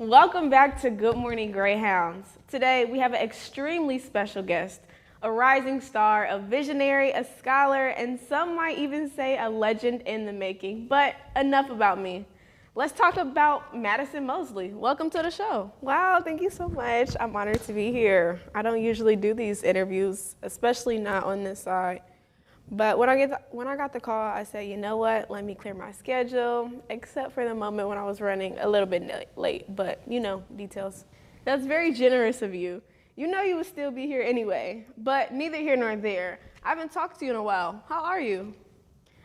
Welcome back to Good Morning Greyhounds. Today we have an extremely special guest, a rising star, a visionary, a scholar, and some might even say a legend in the making. But enough about me. Let's talk about Madison Mosley. Welcome to the show. Wow, thank you so much. I'm honored to be here. I don't usually do these interviews, especially not on this side. But when I got the call, I said, you know what, let me clear my schedule, except for the moment when I was running a little bit late, but you know, details. That's very generous of you. You know you would still be here anyway, but neither here nor there. I haven't talked to you in a while. How are you?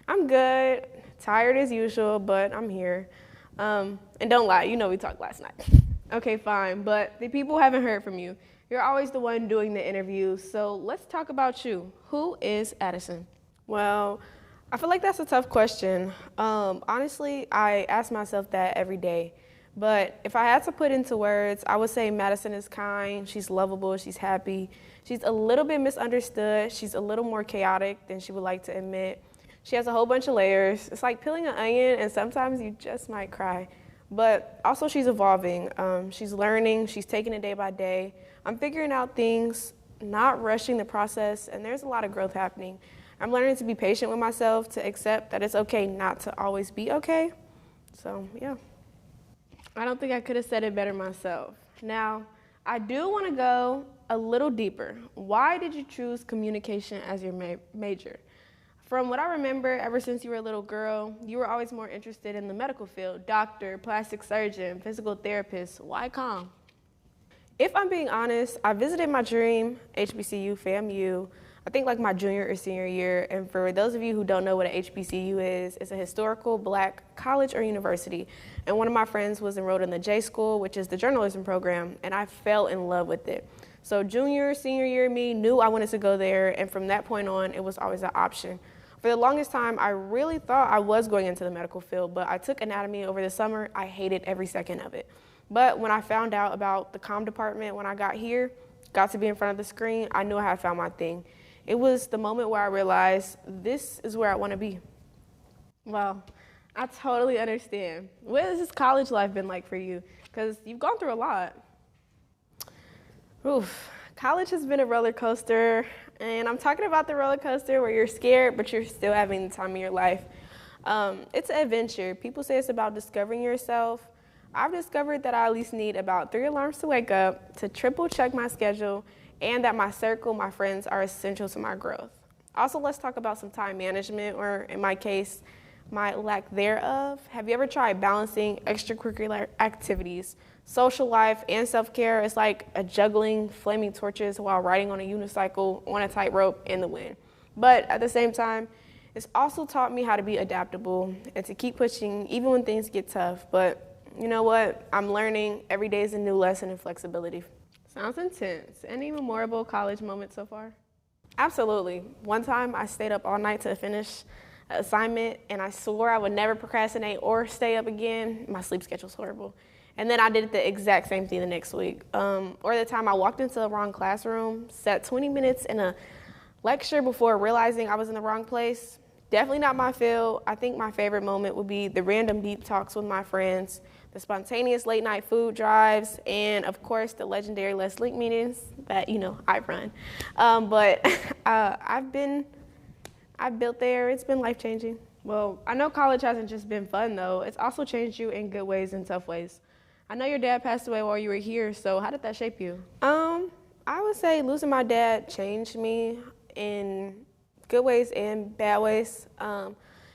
I'm good, tired as usual, but I'm here. And don't lie, you know we talked last night. Okay, fine, but the people haven't heard from you. You're always the one doing the interviews, so let's talk about you. Who is Addison? Well, I feel like that's a tough question. Honestly, I ask myself that every day. But if I had to put into words, I would say Madison is kind, she's lovable, she's happy. She's a little bit misunderstood. She's a little more chaotic than she would like to admit. She has a whole bunch of layers. It's like peeling an onion, and sometimes you just might cry. But also she's evolving. She's learning, she's taking it day by day. I'm figuring out things, not rushing the process, and there's a lot of growth happening. I'm learning to be patient with myself, to accept that it's okay not to always be okay. So, yeah. I don't think I could have said it better myself. Now, I do want to go a little deeper. Why did you choose communication as your major? From what I remember, ever since you were a little girl, you were always more interested in the medical field, doctor, plastic surgeon, physical therapist. Why comm? If I'm being honest, I visited my dream, HBCU, FAMU, I think like my junior or senior year, and for those of you who don't know what a HBCU is, it's a historical black college or university, and one of my friends was enrolled in the J School, which is the journalism program, and I fell in love with it. So junior, senior year me knew I wanted to go there, and from that point on, it was always an option. For the longest time, I really thought I was going into the medical field, but I took anatomy over the summer. I hated every second of it. But when I found out about the comm department when I got here, got to be in front of the screen, I knew I had found my thing. It was the moment where I realized this is where I want to be. Well, I totally understand. What has this college life been like for you? Because you've gone through a lot. Oof. College has been a roller coaster, and I'm talking about the roller coaster where you're scared, but you're still having the time of your life. It's an adventure. People say it's about discovering yourself. I've discovered that I at least need about 3 alarms to wake up, to triple check my schedule, and that my circle, my friends, are essential to my growth. Also, let's talk about some time management, or in my case, my lack thereof. Have you ever tried balancing extracurricular activities, social life, and self-care? It's like a juggling flaming torches while riding on a unicycle on a tightrope in the wind. But at the same time, it's also taught me how to be adaptable and to keep pushing even when things get tough. But you know what? I'm learning. Every day is a new lesson in flexibility. Sounds intense. Any memorable college moments so far? Absolutely. One time I stayed up all night to finish an assignment, and I swore I would never procrastinate or stay up again. My sleep schedule's horrible. And then I did the exact same thing the next week. Or the time I walked into the wrong classroom, sat 20 minutes in a lecture before realizing I was in the wrong place. Definitely not my field. I think my favorite moment would be the random deep talks with my friends, the spontaneous late night food drives, and of course the legendary Let's Link meetings that, you know, I run. But I've built there. It's been life-changing. Well, I know college hasn't just been fun though. It's also changed you in good ways and tough ways. I know your dad passed away while you were here, so how did that shape you? I would say losing my dad changed me in good ways and bad ways.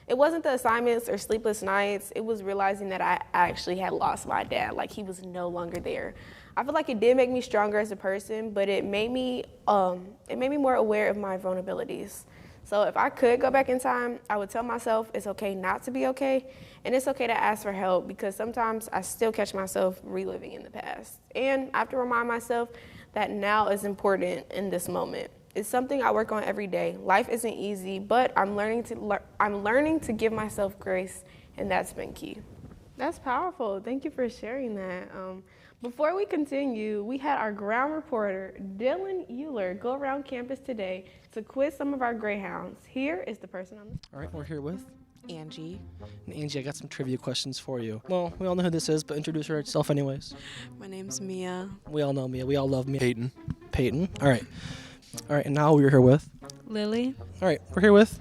It wasn't the assignments or sleepless nights. It was realizing that I actually had lost my dad, like he was no longer there. I feel like it did make me stronger as a person, but it made me more aware of my vulnerabilities. So if I could go back in time, I would tell myself it's okay not to be okay, and it's okay to ask for help, because sometimes I still catch myself reliving in the past. And I have to remind myself that now is important in this moment. It's something I work on every day. Life isn't easy, but I'm learning to give myself grace, and that's been key. That's powerful. Thank you for sharing that. Before we continue, we had our ground reporter, Dylan Euler, go around campus today to quiz some of our Greyhounds. Here is the person on the All right, we're here with Angie. And Angie, I got some trivia questions for you. Well, we all know who this is, but introduce herself anyways. My name's Mia. We all know Mia. We all love Mia. Peyton. Peyton. All right. And now we're here with. Lily. All right. We're here with.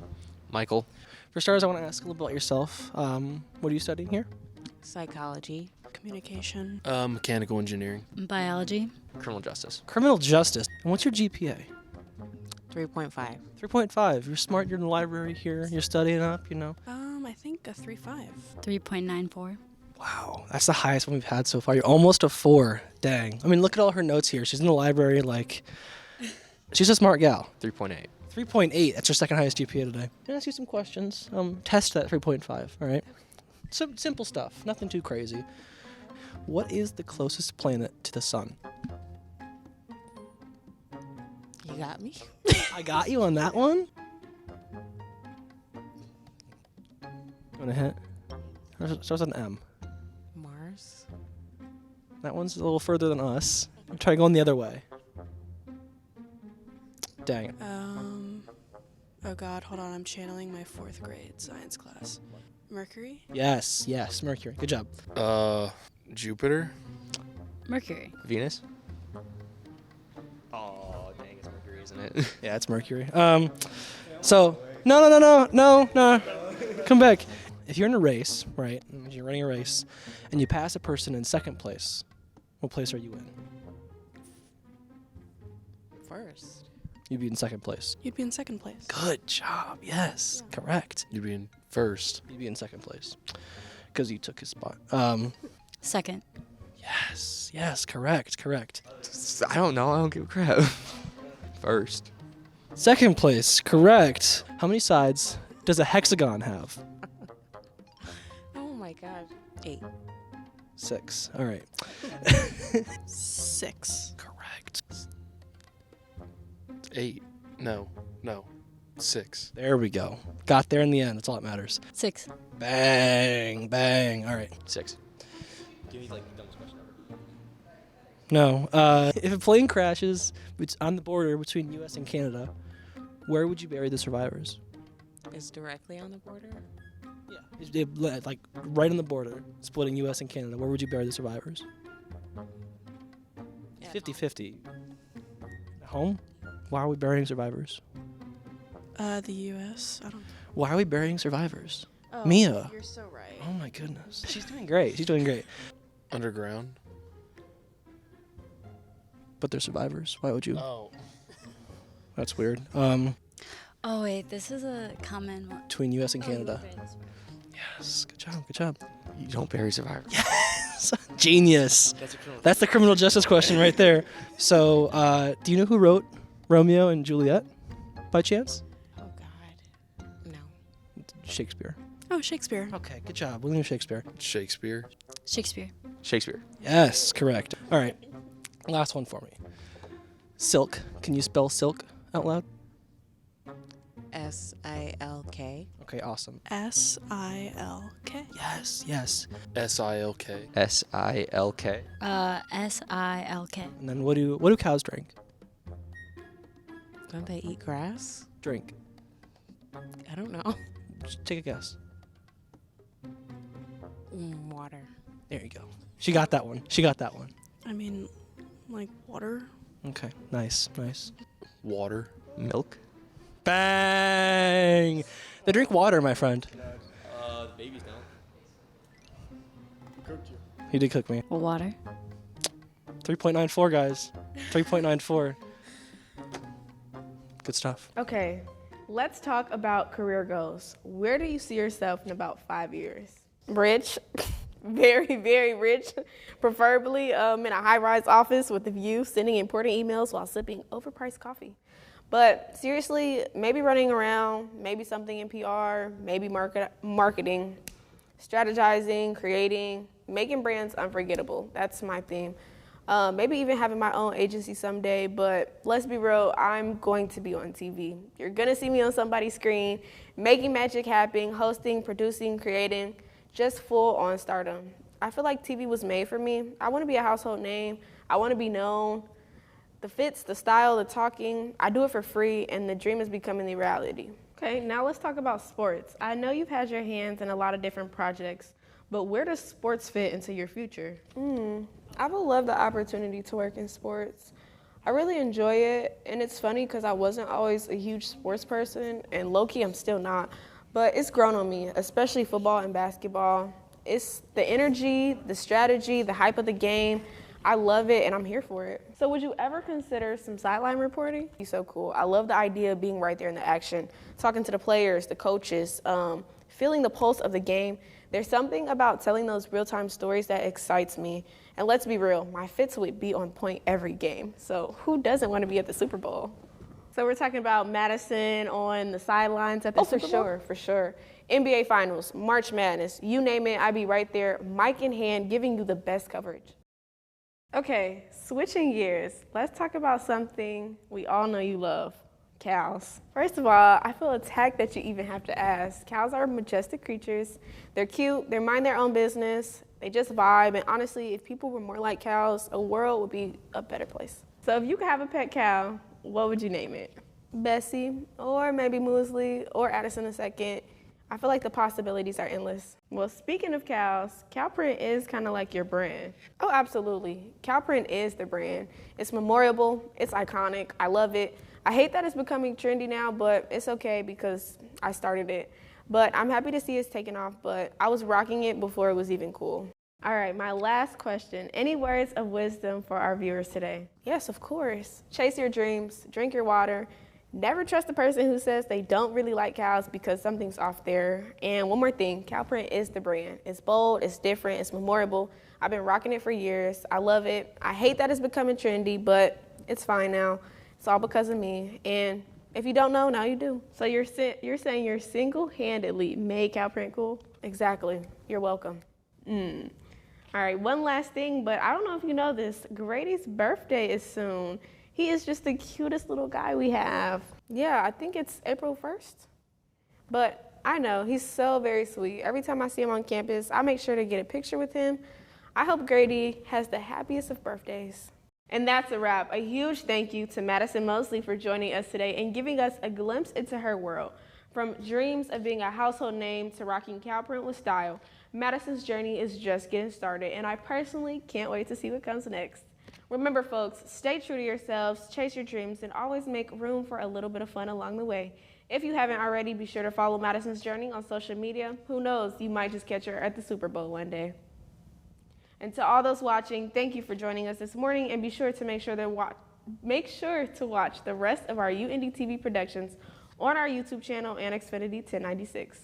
Michael. For starters, I want to ask a little about yourself. What are you studying here? Psychology. Communication. Mechanical engineering. Biology. Criminal justice. Criminal justice. And what's your GPA? 3.5. 3.5. You're smart. You're in the library here. You're studying up, you know. I think a 3.5. 3.94. Wow. That's the highest one we've had so far. You're almost a 4. Dang. I mean, look at all her notes here. She's in the library, like, she's a smart gal. 3.8. 3.8. That's your second highest GPA today. Can I ask you some questions? Test that 3.5, all right? Some simple stuff. Nothing too crazy. What is the closest planet to the sun? You got me? I got you on that one. You want to hit? Starts with an M. Mars. That one's a little further than us. Try going the other way. Dang it. Oh God, hold on. I'm channeling my 4th grade science class. Mercury? Yes, Mercury. Good job. Jupiter. Mercury. Venus. Oh, dang, it's Mercury, isn't it? Yeah, it's Mercury. So, no. Come back. If you're in a race, right, and you're running a race, and you pass a person in second place, what place are you in? First. You'd be in second place. You'd be in 2nd place. Good job. Yes, correct. You'd be in first. You'd be in second place because you took his spot. Second. Yes, correct. I don't know. I don't give a crap. First. Second place, correct. How many sides does a hexagon have? Oh my God. 8. 6. All right. 6. Correct. 8. No. 6. There we go. Got there in the end. That's all that matters. 6. Bang. All right. 6. Give me like the dumbest question ever. No. If a plane crashes on the border between U.S. and Canada, where would you bury the survivors? Is directly on the border? Yeah. Like right on the border, splitting U.S. and Canada. Where would you bury the survivors? Yeah. 50-50. At home? Why are we burying survivors? The U.S. I don't. Why are we burying survivors? Oh, Mia. You're so right. Oh my goodness. She's doing great. Underground. But they're survivors. Why would you? Oh. That's weird. Oh, wait. This is a common one. Between U.S. and Oh, you Canada. would bury this one. Yes. Good job. You don't bury survivors. Genius. That's the criminal justice question right there. So, do you know who wrote Romeo and Juliet, by chance? Oh God. No. Shakespeare. Oh, Shakespeare. Okay, good job. William Shakespeare. Shakespeare. Shakespeare. Yes, correct. All right, last one for me. Silk. Can you spell silk out loud? SILK. Okay, awesome. SILK. Yes. SILK. SILK. SILK. And then what do cows drink? Don't they eat grass? Drink. I don't know. Just take a guess. Water. There you go. She got that one. I mean, like water. Okay, nice. Water. Milk. Bang! They drink water, my friend. The babies don't. He did cook me. Water. 3.94, guys. 3.94. Good stuff. Okay, let's talk about career goals. Where do you see yourself in about 5 years? Rich, very, very rich, preferably in a high-rise office with a view, sending important emails while sipping overpriced coffee. But seriously, maybe running around, maybe something in PR, maybe marketing, strategizing, creating, making brands unforgettable. That's my theme. Maybe even having my own agency someday, but let's be real, I'm going to be on TV. You're gonna see me on somebody's screen, making magic happen, hosting, producing, creating, just full on stardom. I feel like TV was made for me. I wanna be a household name. I wanna be known. The fits, the style, the talking, I do it for free, and the dream is becoming the reality. Okay, now let's talk about sports. I know you've had your hands in a lot of different projects, but where does sports fit into your future? I would love the opportunity to work in sports. I really enjoy it, and it's funny because I wasn't always a huge sports person, and low-key I'm still not, but it's grown on me, especially football and basketball. It's the energy, the strategy, the hype of the game. I love it, and I'm here for it. So would you ever consider some sideline reporting? It's so cool. I love the idea of being right there in the action, talking to the players, the coaches, feeling the pulse of the game. There's something about telling those real-time stories that excites me. And let's be real, my fits would be on point every game. So who doesn't want to be at the Super Bowl? So we're talking about Madison on the sidelines at the Super Bowl? For sure. NBA Finals, March Madness, you name it, I'd be right there, mic in hand, giving you the best coverage. Okay, switching gears, let's talk about something we all know you love, cows. First of all, I feel attacked that you even have to ask. Cows are majestic creatures. They're cute, they mind their own business, they just vibe, and honestly, if people were more like cows, the world would be a better place. So if you could have a pet cow, what would you name it? Bessie, or maybe Muesli, or Addison II. I feel like the possibilities are endless. Well, speaking of cows, cow print is kind of like your brand. Oh, absolutely. Cow print is the brand. It's memorable, it's iconic, I love it. I hate that it's becoming trendy now, but it's okay because I started it. But I'm happy to see it's taken off, but I was rocking it before it was even cool. All right, my last question. Any words of wisdom for our viewers today? Yes, of course. Chase your dreams, drink your water. Never trust the person who says they don't really like cows because something's off there. And one more thing, cow print is the brand. It's bold, it's different, it's memorable. I've been rocking it for years. I love it. I hate that it's becoming trendy, but it's fine now. It's all because of me. And if you don't know, now you do. So you're saying you're single-handedly made cow print cool? Exactly. You're welcome. All right, one last thing, but I don't know if you know this. Grady's birthday is soon. He is just the cutest little guy we have. Yeah, I think it's April 1st. But I know, he's so very sweet. Every time I see him on campus, I make sure to get a picture with him. I hope Grady has the happiest of birthdays. And that's a wrap. A huge thank you to Madison Mosley for joining us today and giving us a glimpse into her world. From dreams of being a household name to rocking cow print with style, Madison's journey is just getting started, and I personally can't wait to see what comes next. Remember, folks, stay true to yourselves, chase your dreams, and always make room for a little bit of fun along the way. If you haven't already, be sure to follow Madison's journey on social media. Who knows, you might just catch her at the Super Bowl one day. And to all those watching, thank you for joining us this morning, and be sure to make sure to watch the rest of our UND TV productions on our YouTube channel and Xfinity 1096.